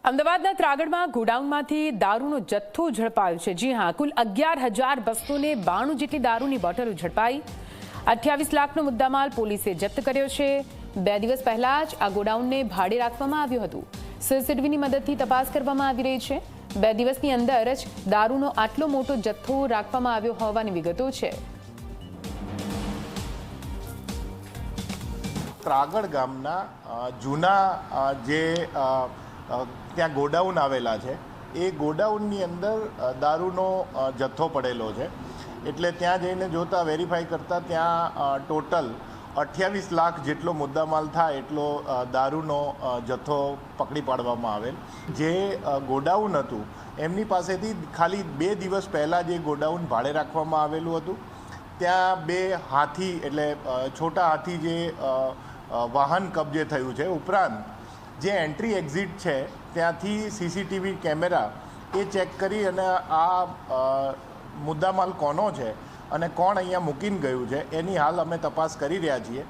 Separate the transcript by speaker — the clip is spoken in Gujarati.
Speaker 1: અમદાવાદના ત્રાગડમાં ગોડાઉનમાંથી દારૂનો જથ્થો ઝડપાયો છે। જી હા, કુલ 11,292 જેટલી દારૂની બોટલો ઝડપાઈ। 28 લાખનો મુદ્દામાલ પોલીસે જપ્ત કર્યો છે। 2 દિવસ પહેલા જ આ ગોડાઉનને ભાડે રાખવામાં આવ્યું હતું। સીસીટીવીની મદદથી તપાસ કરવામાં આવી રહી છે। 2 દિવસની અંદર જ દારૂનો આટલો મોટો જથ્થો રાખવામાં આવ્યો હોવાની વિગતો છે।
Speaker 2: ત્રાગડ ગામના જૂના જે ત્યાં ગોડાઉન આવેલા છે એ ગોડાઉનની અંદર દારૂનો જથ્થો પડેલો છે। એટલે ત્યાં જઈને જોતા વેરીફાઈ કરતાં ત્યાં ટોટલ 28 લાખ જેટલો મુદ્દામાલ થાય એટલો દારૂનો જથ્થો પકડી પાડવામાં આવેલ। જે ગોડાઉન હતું એમની પાસેથી ખાલી 2 દિવસ પહેલાં જે ગોડાઉન ભાડે રાખવામાં આવેલું હતું ત્યાં 2 હાથી એટલે છોટા હાથી જે વાહન કબજે થયું છે। ઉપરાંત જે એન્ટ્રી એક્ઝિટ છે ત્યાંથી સીસીટીવી કેમેરા એ ચેક કરી અને આ મુદ્દામાલ કોનો છે અને કોણ અહીંયા મૂકીને ગયું છે એની હાલ અમે તપાસ કરી રહ્યા છીએ।